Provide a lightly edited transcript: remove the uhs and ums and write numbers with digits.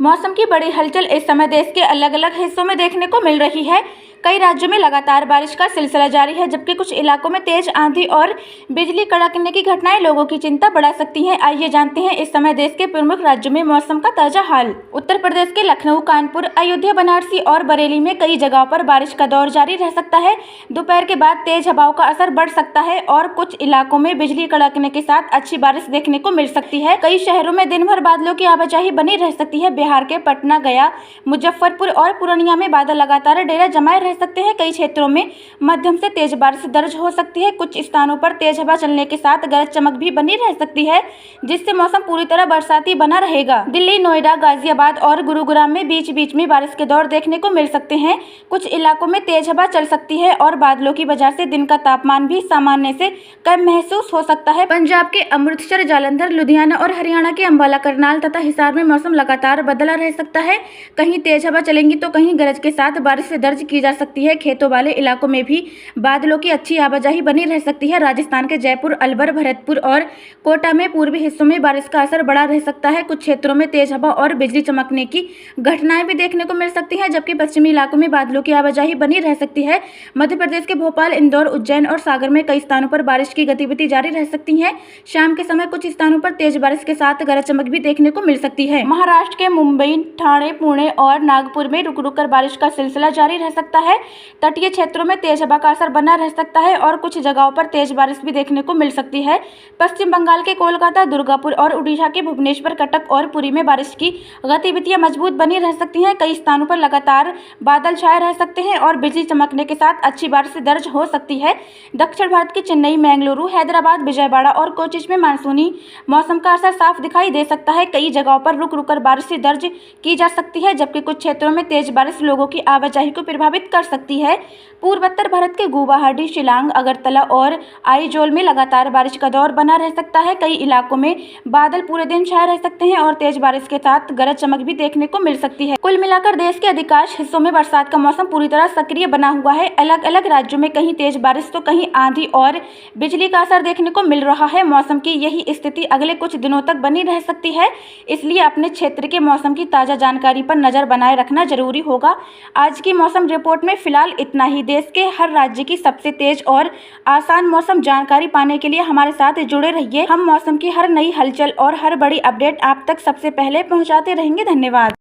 मौसम की बड़ी हलचल इस समय देश के अलग अलग हिस्सों में देखने को मिल रही है। कई राज्यों में लगातार बारिश का सिलसिला जारी है, जबकि कुछ इलाकों में तेज आंधी और बिजली कड़कने की घटनाएं लोगों की चिंता बढ़ा सकती हैं। आइए जानते हैं इस समय देश के प्रमुख राज्यों में मौसम का ताजा हाल। उत्तर प्रदेश के लखनऊ, कानपुर, अयोध्या, बनारसी और बरेली में कई जगहों पर बारिश का दौर जारी रह सकता है। दोपहर के बाद तेज हवाओं का असर बढ़ सकता है और कुछ इलाकों में बिजली कड़कने के साथ अच्छी बारिश देखने को मिल सकती है। कई शहरों में दिन भर बादलों की आवाजाही बनी रह सकती है। बिहार के पटना, गया, मुजफ्फरपुर और पूर्णिया में बादल लगातार डेरा जमाए रह सकते हैं। कई क्षेत्रों में मध्यम से तेज बारिश दर्ज हो सकती है। कुछ स्थानों पर तेज हवा चलने के साथ गरज चमक भी बनी रह सकती है, जिससे मौसम पूरी तरह बरसाती बना रहेगा। दिल्ली, नोएडा, गाजियाबाद और गुरुग्राम में बीच बीच में बारिश के दौर देखने को मिल सकते हैं। कुछ इलाकों में तेज हवा चल सकती है और बादलों की वजह से दिन का तापमान भी सामान्य से कम महसूस हो सकता है। पंजाब के अमृतसर, जालंधर, लुधियाना और हरियाणा के अंबाला, करनाल तथा हिसार में मौसम लगातार बदला रह सकता है। कहीं तेज हवा चलेंगी तो कहीं गरज के साथ बारिश दर्ज की जा सकती है। खेतों वाले इलाकों में भी बादलों की अच्छी आवाजाही बनी रह सकती है। राजस्थान के जयपुर, अलवर, भरतपुर और कोटा में पूर्वी हिस्सों में बारिश का असर बड़ा रह सकता है। कुछ क्षेत्रों में तेज हवा और बिजली चमकने की घटनाएं भी देखने को मिल सकती हैं, जबकि पश्चिमी इलाकों में बादलों की आवाजाही बनी रह सकती है। मध्य प्रदेश के भोपाल, इंदौर, उज्जैन और सागर में कई स्थानों पर बारिश की गतिविधि जारी रह सकती है। शाम के समय कुछ स्थानों पर तेज बारिश के साथ गरज चमक भी देखने को मिल सकती है। महाराष्ट्र के मुंबई, ठाणे, पुणे और नागपुर में रुक रुक कर बारिश का सिलसिला जारी रह सकता है। तटीय क्षेत्रों में तेज हवा का असर बना रह सकता है और कुछ जगहों पर तेज बारिश भी देखने को मिल सकती है। पश्चिम बंगाल के कोलकाता, दुर्गापुर और उड़ीसा के भुवनेश्वर, कटक और पुरी में बारिश की गतिविधियां मजबूत बनी रह सकती हैं। कई स्थानों पर लगातार बादल छाए रह सकते हैं और बिजली चमकने के साथ अच्छी बारिश दर्ज हो सकती है। दक्षिण भारत के चेन्नई, बेंगलुरु, हैदराबाद, विजयवाड़ा और कोचीन में मानसूनी मौसम का असर साफ दिखाई दे सकता है। कई जगहों पर रुक रुक कर बारिश दर्ज की जा सकती है, जबकि कुछ क्षेत्रों में तेज बारिश लोगों की आवाजाही को प्रभावित कर सकती है। पूर्वोत्तर भारत के गुवाहाटी, शिलांग, अगरतला और आइजोल में लगातार बारिश का दौर बना रह सकता है। कई इलाकों में बादल पूरे दिन छाए रह सकते हैं और तेज बारिश के साथ गरज चमक भी देखने को मिल सकती है। कुल मिलाकर देश के अधिकांश हिस्सों में बरसात का मौसम पूरी तरह सक्रिय बना हुआ है। अलग अलग राज्यों में कहीं तेज बारिश तो कहीं आंधी और बिजली का असर देखने को मिल रहा है। मौसम की यही स्थिति अगले कुछ दिनों तक बनी रह सकती है, इसलिए अपने क्षेत्र के मौसम की ताज़ा जानकारी पर नजर बनाए रखना जरूरी होगा। आज की मौसम रिपोर्ट में फिलहाल इतना ही। देश के हर राज्य की सबसे तेज और आसान मौसम जानकारी पाने के लिए हमारे साथ जुड़े रहिए। हम मौसम की हर नई हलचल और हर बड़ी अपडेट आप तक सबसे पहले पहुंचाते रहेंगे। धन्यवाद।